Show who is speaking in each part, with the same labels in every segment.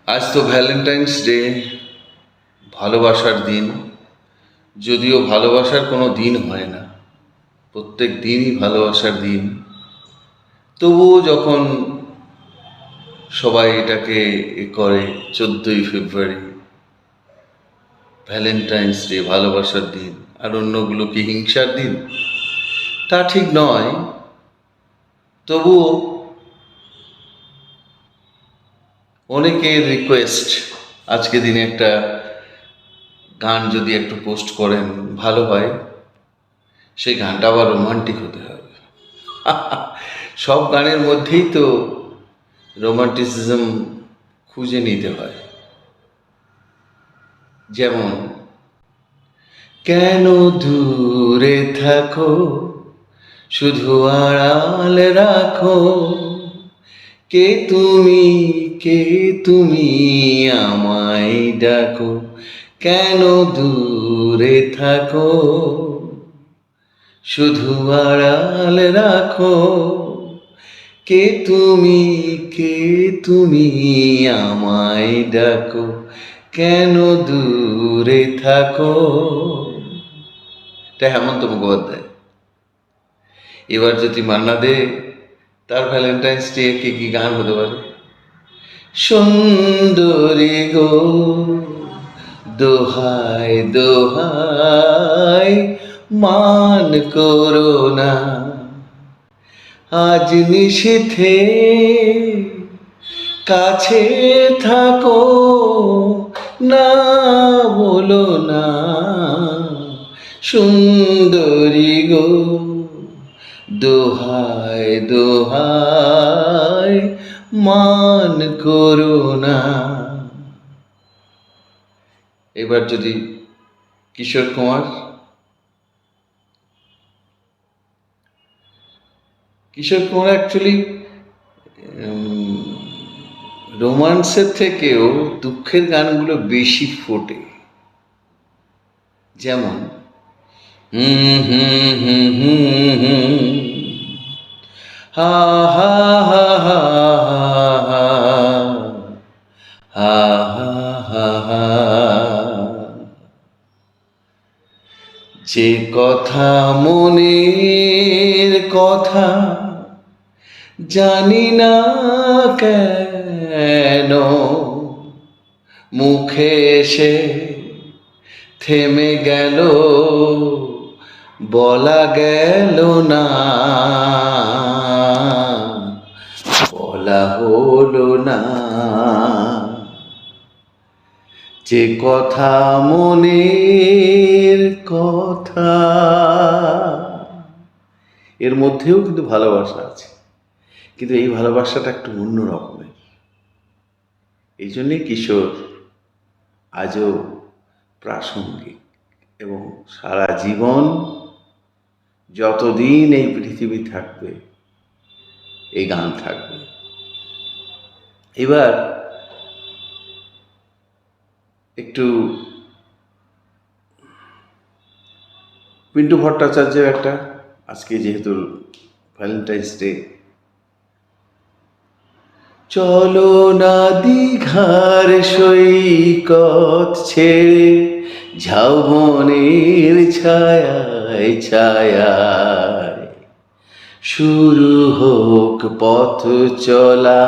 Speaker 1: আজ তো Valentine's day, ভালোবাসার দিন। যদিও ভালোবাসার কোনো দিন হয় না, প্রত্যেক দিনই ভালোবাসার দিন। তবুও যখন সবাই এটাকে করে 14ই ফেব্রুয়ারি ভ্যালেন্টাইন্স ডে, ভালোবাসার দিন, আর অন্যগুলো কি হিংসার দিন, তা ঠিক নয়। তবুও অনেকের রিকোয়েস্ট, আজকে দিনে একটা গান যদি একটু পোস্ট করেন ভালো হয়। সেই গানটা আবার রোমান্টিক হতে হবে। সব গানের মধ্যেই তো রোমান্টিসিজম খুঁজে নিতে হয়। যেমন, কেন দূরে থাকো, শুধু আড়াল রাখো, কে তুমি, কে তুমি, আমায় ডাকো, কেন দূরে থাকো, শুধু আড়াল রাখো, কে তুমি, কে তুমি, আমায় ডাকো, কেন দূরে থাকো। এটা হেমন্ত মুখোপাধ্যায়। এবার যদি মান্না দে, তার ভ্যালেন্টাইন্স ডে কি কি গান হতে পারে? সুন্দরী গো, দোহাই দোহাই, মান করো না, আজ নিশীথে কাছে থাকো, না বলো না, সুন্দরী গো, দোহাই দোহাই, মান করো না। এবার যদি কিশোর কুমার, অ্যাকচুয়ালি রোমান্সের থেকেও দুঃখের গানগুলো বেশি ফোটে। যেমন হুম হুম হুম হুম হুম, হা হা হা হা হা হা হা হা, যে কথা মনের কথা, জানি না কেন মুখে এসে থেমে গেল, বলা গেল না, বলা হলো না, যে কথা মনের কথা। এর মধ্যেও কিন্তু ভালোবাসা আছে, কিন্তু এই ভালোবাসাটা একটু অন্য রকমের। এই জন্যে কিশোর আজও প্রাসঙ্গিক, এবং সারা জীবন যতদিন এই পৃথিবী থাকবে এই গান থাকবে। এবার একটু পিন্টু ভট্টাচার্য একটা, আজকে যেহেতু ভ্যালেন্টাইন্স ডে, চলো না দীঘার সৈকত ছেড়ে, ঝাউবনের ছায়ায় ছায়ায়, শুরু হোক পথ চলা,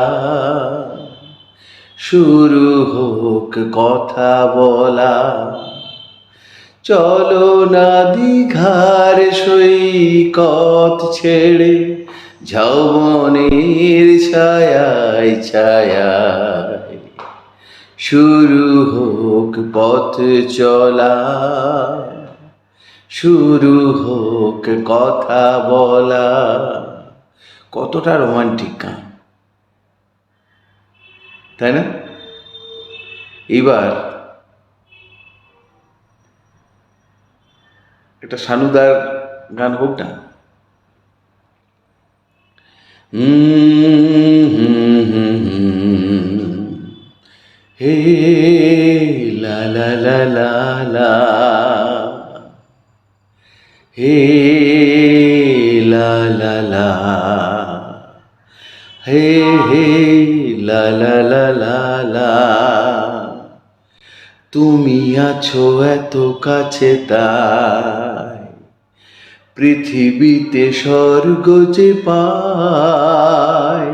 Speaker 1: শুরু হোক কথা বলা, চলো না দীঘার সৈকত ছেড়ে, ঝাউবনের ছায়ায় ছায়ায়, শুরু হোক পথ চলা, শুরু হোক কথা বলা। কতটা রোমান্টিক গান, তাই না? এবার একটা সানুদার গান হোক না। হে লা লা লা লা লা, হে লা লা লা, হে হে লা লা লা লা লা লা, তুমি আছো এত কাছে তাই পৃথিবীতে স্বর্গ যে পাই,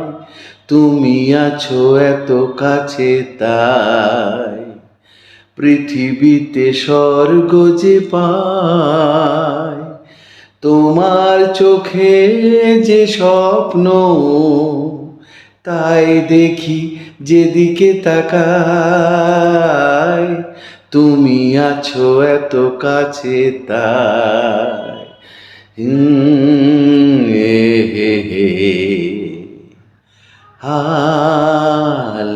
Speaker 1: তুমি আছো এত কাছে তাই পৃথিবীতে স্বর্গ যে পাই, তোমার চোখে যে স্বপ্ন তাই দেখি যেদিকে তাকাই, তুমি আছো এত কাছে তাই এ হে হে হা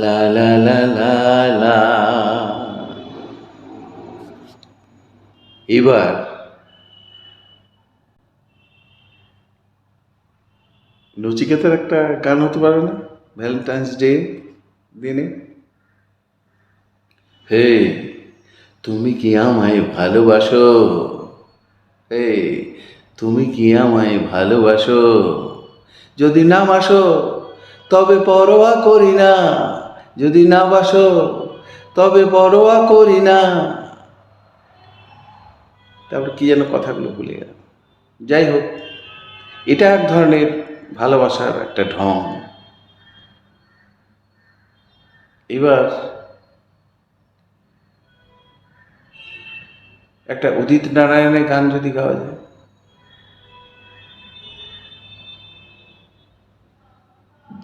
Speaker 1: লা লা লা লা লা। এবার নচিকেতার একটা গান হতে পারে না ভ্যালেন্টাইন্স ডে দিনে? হে তুমি কি আমায় ভালোবাসো, হে তুমি কি আমায় ভালোবাসো, যদি না বাসো তবে পরোয়া করি না, যদি না বাসো তবে পরোয়া করি না। তারপর কি যেন কথাগুলো ভুলে গেল। যাই হোক, এটা এক ধরনের ভালোবাসার একটা ঢং। এবার একটা উদিত নারায়ণের গান যদি গাওয়া যায়।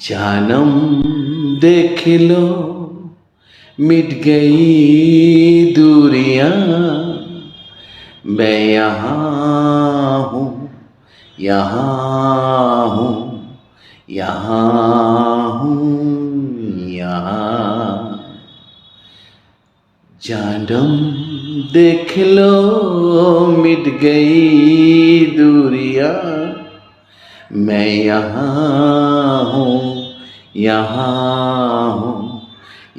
Speaker 1: जानम देख लो मिट गई दूरियां, मैं यहाँ हूँ यहाँ हूँ यहाँ हूँ यहाँ। जानम देख लो मिट गई दूरियां, मैं यहाँ हूँ यहाँ हूँ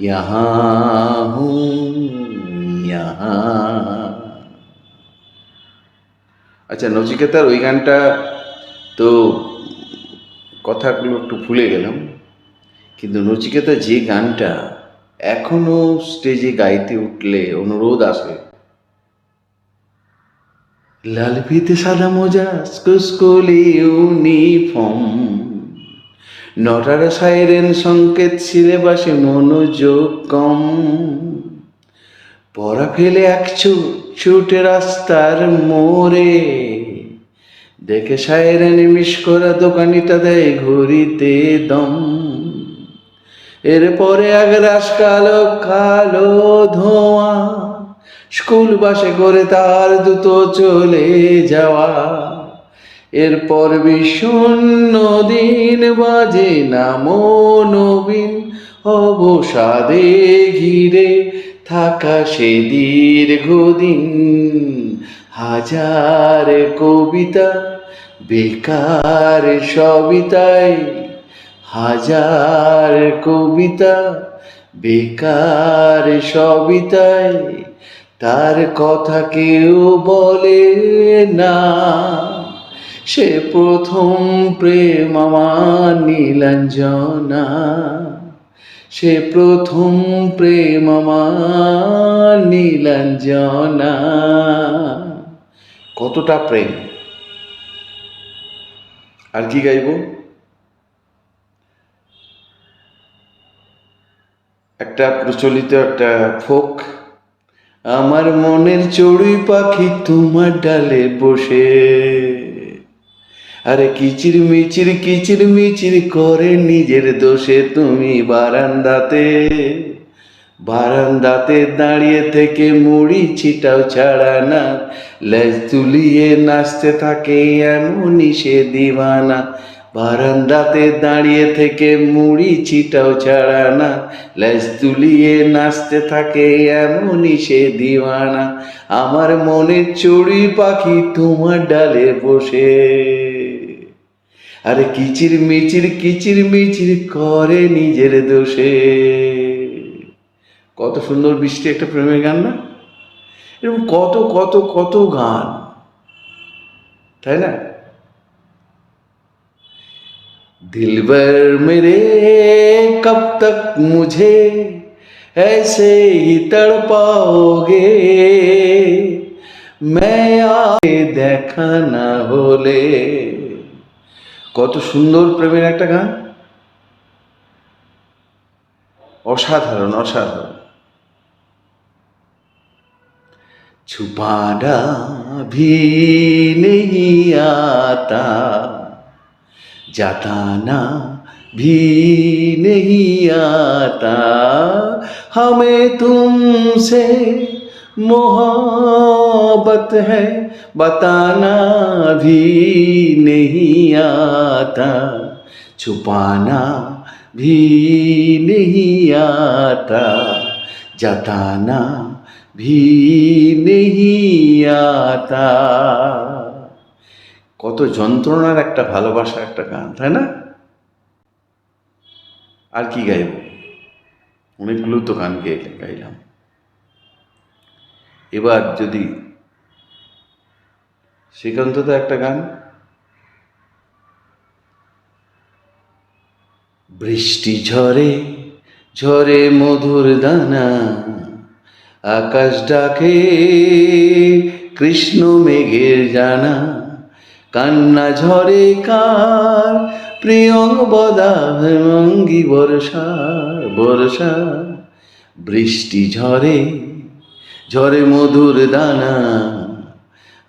Speaker 1: यहाँ हूँ यहाँ। আচ্ছা, নচিকেতার ওই গানটা তো কথাগুলো একটু ভুলে গেলাম, কিন্তু নচিকেতা যে গানটা এখনো স্টেজে গাইতে উঠলে অনুরোধ আসে, লাল ফিতে সাদা মোজা স্কুলে ইউনিফর্ম, নটারা সাইরেন সংকেত সিলেবাসে মনোযোগ কম, পড়া ফেলে এক ছুটে রাস্তার মোড়ে, দেখে সাইরেন মিস করা দোকানিটা দেয় ঘড়িতে দম, এরপরে একরাশ কালো কালো ধোঁয়া, স্কুল বাসে করে তার দ্রুত চলে যাওয়া, এরপর বিষণ্ণ দিন বাজে নামো নবীন অবসাদে ঘিরে থাকা সে দীর্ঘদিন, হাজার কবিতা বেকার সবিতায়, হাজার কবিতা বেকার সবিতায়, তার কথা কেউ বলে না, সে প্রথম প্রেম আমার নীলাঞ্জনা, সে প্রথম প্রেম আমার নীলাঞ্জনা। কতটা প্রেম! আর কি গাইব? একটা প্রচলিত একটা ফোক, আমার মনের চড়ুই পাখি তোমার ডালে বসে, আরে কিচির মিচির করে নিজের দোষে, তুমি বারান্দাতে দাঁড়িয়ে থেকে মুড়ি ছিটাও ছাড়া না, লেজ তুলিয়ে নাচতে থাকে এমনই সে দিওয়ানা, বারান্দাতে দাঁড়িয়ে থেকে মুড়ি ছিটাও ছাড়া না, লেজ তুলিয়ে নাচতে থাকে এমনই সে দিওয়ানা, আমার মনের চড়ুই পাখি তোমার ডালে বসে, আরে কিচির মিচির করে নিজের দোষে। কত সুন্দর বৃষ্টি একটা প্রেমের গান না? এরকম কত কত কত গান, তাই না? दिलबर मेरे कब तक मुझे ऐसे ही तड़पाओगे, मैं आगे দেখা না হলে। কত সুন্দর প্রেমের একটা গান, অসাধারণ অসাধারণ। छुपाना भी नहीं आता, जताना भी नहीं आता, हमें तुमसे मोहब्बत है बताना भी नहीं आता, छुपाना भी नहीं आता, जताना भी नहीं आता। কত যন্ত্রণার একটা ভালোবাসা একটা গান, তাই না? আর কি গাইব, অনেকগুলো তো গান গাইলাম। এবার যদি সেখান্ত তো একটা গান, বৃষ্টি ঝরে ঝরে মধুর দানা, আকাশ ডাকে কৃষ্ণ মেঘের জানা, কান্না ঝরে কার প্রিয়ঙ্গবদা হেমঙ্গী বর্ষা বর্ষা, বৃষ্টি ঝরে ঝরে মধুর দানা,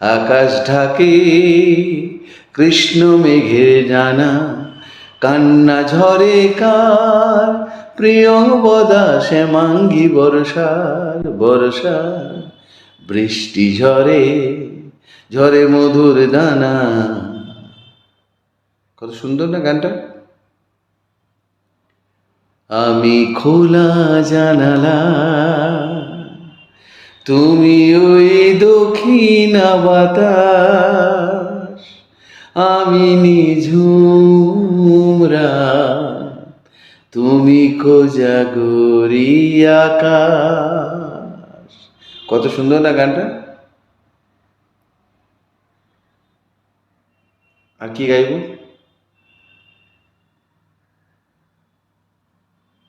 Speaker 1: আকাশ ঢাকে কৃষ্ণ মেঘের জানা, কান্না ঝরে কার প্রিয়ঙ্গবদা শ্যামাঙ্গী বর্ষার বর্ষা, বৃষ্টি ঝরে ঝরে মধুর দানা। কত সুন্দর না গানটা। আমি খোলা জানালা, তুমি ওই দক্ষিণা বাতাস, আমি নিঝুম রাত, তুমি কোজাগরি আকাশ। কত সুন্দর না গানটা। আর কি গাইব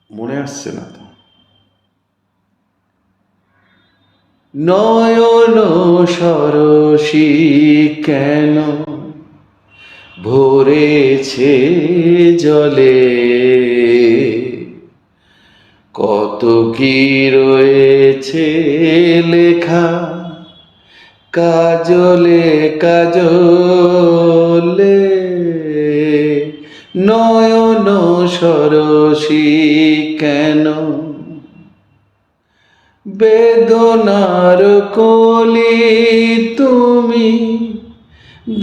Speaker 1: মনে আসছে না তো। নয়ন সরসী কেন ভরেছে জলে, কত কি রয়েছে লেখা কাজলে কাজলে, নয়ন সরসী কেন বেদনার কলি, তুমি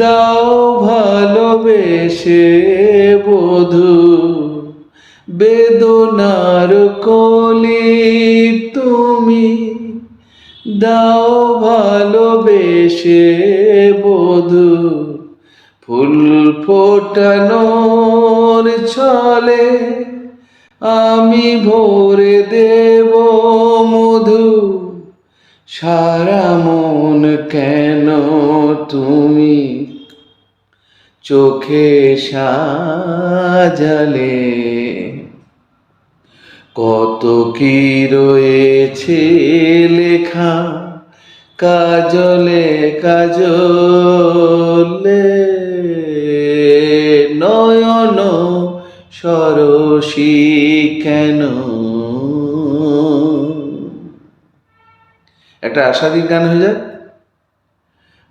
Speaker 1: দাও ভালোবেসে বধূ, বেদনার কলি তুমি দাও ভালোবেসে বধূ, ফুল ফোটানোর ছলে আমি ভরে দেব মধু, সারা মন কেন তুমি চোখে সাজালে, কত কি রয়েছে লেখা কাজলে কাজলে, নয়ন সরসী কেন। একটা আশাদীর গান হয়ে যাক।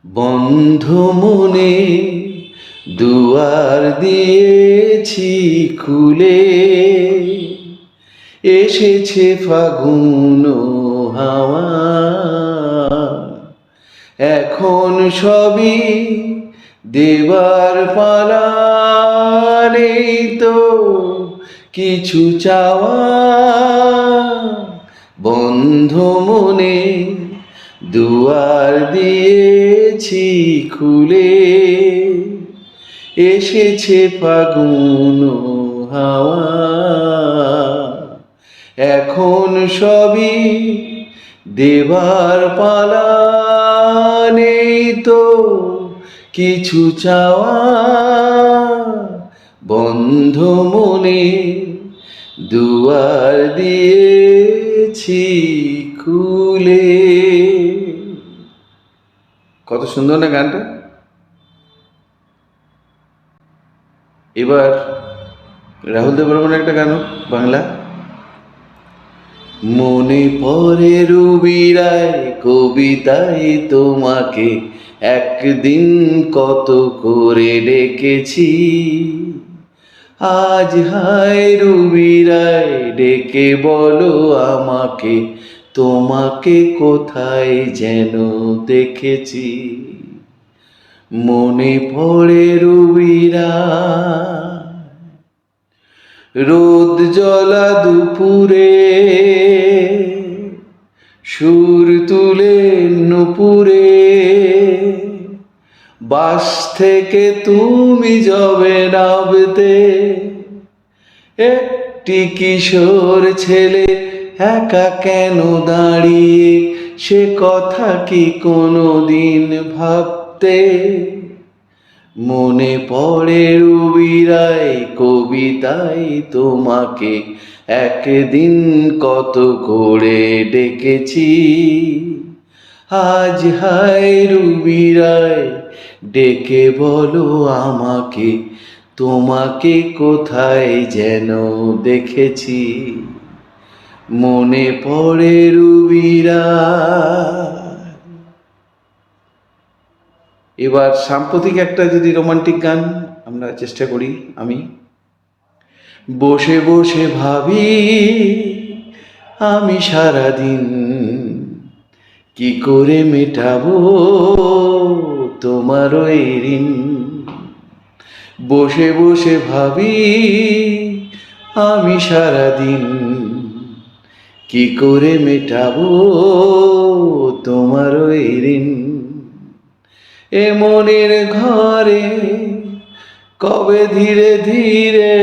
Speaker 1: বন্ধ মনে দুয়ার দিয়েছি খুলে, এসেছে ফাগুন হাওয়া, এখন সবই দেবার পালা, নেই তো কিছু চাওয়া, বন্ধ মনে দুয়ার দিয়েছি খুলে, এসেছে ফাগুন হাওয়া, এখন সবই দেবার পালা, নেই তো কিছু চাওয়া, বন্ধ মনে দুয়ার দিয়েছি খুলে। কত সুন্দর না গানটা। এবার রাহুল দেববর্মনের একটা গান বাংলা। মনে পড়ে রুবিরায় কবিতায় তোমাকে একদিন কত করে ডেকেছি। আজ হায় রুবিরায় ডেকে বলো আমাকে, তোমাকে কোথায় যেন দেখেছি। মনে পড়ে রুবিরা রোদ জ্বলা দুপুরে, সুর তুলে নুপুরে, বাস থেকে তুমি যবে নামতে, একটি কিশোর ছেলে একা কেন দাঁড়িয়ে, সে কথা কি কোনো দিন ভাবতে। মনে পড়ে রুবিরায় কবিতায় তোমাকে একদিন কত করে ডেকেছি। আজ হায় রুবিরায় ডেকে বলো আমাকে, তোমাকে কোথায় যেন দেখেছি। মনে পড়ে রুবিরায়। এবার সাম্প্রতিক একটা যদি রোমান্টিক গান আমরা চেষ্টা করি। আমি বসে বসে ভাবি আমি সারাদিন কি করে মেটাবো তোমার ওই ঋণ। বসে বসে ভাবি আমি সারাদিন কি করে মেটাবো তোমার ওই ঋণ। এ মনের ঘরে কবে ধীরে ধীরে,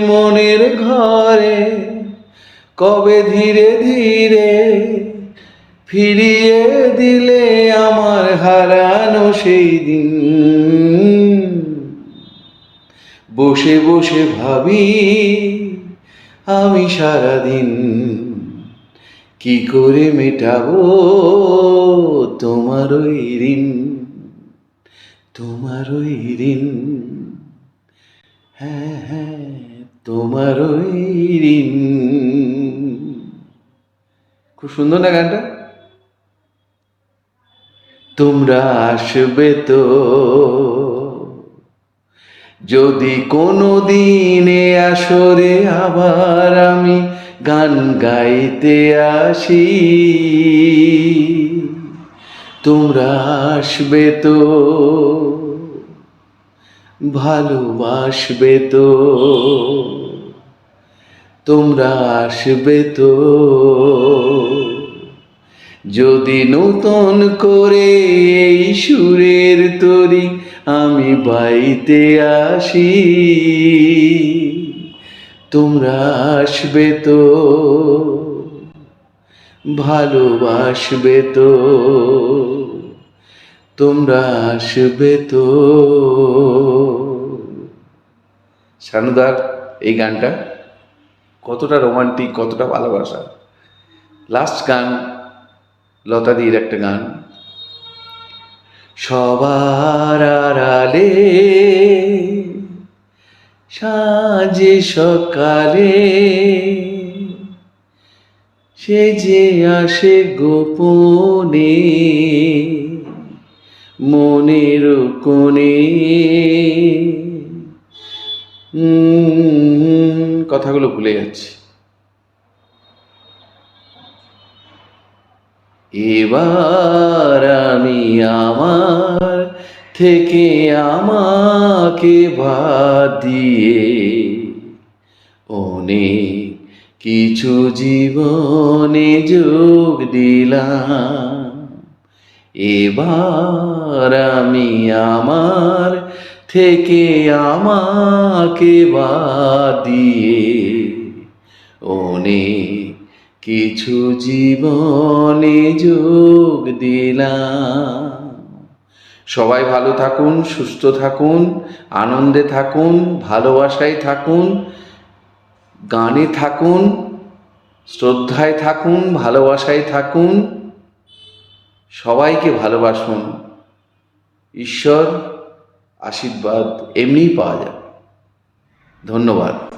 Speaker 1: মনের ঘরে কবে ধীরে ধীরে ফিরিয়ে দিলে আমার হারানো সেই দিন। বসে বসে ভাবি আমি সারাদিন কি করে মেটাবো তোমার ওই ঋণ, তোমার ওই ঋণ। হ্যাঁ হ্যাঁ তোমার ওই ঋণ। খুব সুন্দর না গানটা। তোমরা আসবে তো যদি কোনো দিনে আসরে আবার আমি গান গাইতে আসি। তোমরা আসবে তো ভালোবাসবে তো, তোমরা আসবে তো যদি নতুন করে এই সুরের তরি আমি বাইতে আসি। তোমরা আসবে তো ভালোবাসবে তো, তোমরা আসবে তো। শানুদার এই গানটা কতটা রোমান্টিক, কতটা ভালোবাসা। লাস্ট গান লতাদির একটা গান। সবার আড়ালে সাঁঝে সকালে সে যে আসে গোপনে মনের কোণে। কথাগুলো ভুলে যাচ্ছি। এবার আমি আমার থেকে আমাকে বাদ দিয়ে অনেক কিছু জীবনে যোগ দিলাম। এবার আমি আমার থেকে আমাকে বাদ দিয়ে অনেক কিছু জীবনে যোগ দিলাম। সবাই ভালো থাকুন, সুস্থ থাকুন, আনন্দে থাকুন, ভালোবাসায় থাকুন, গানে থাকুন, শ্রদ্ধায় থাকুন, ভালোবাসায় থাকুন। সবাইকে ভালোবাসুন। ঈশ্বর আশীর্বাদ এমনিই পাওয়া যাবে। ধন্যবাদ।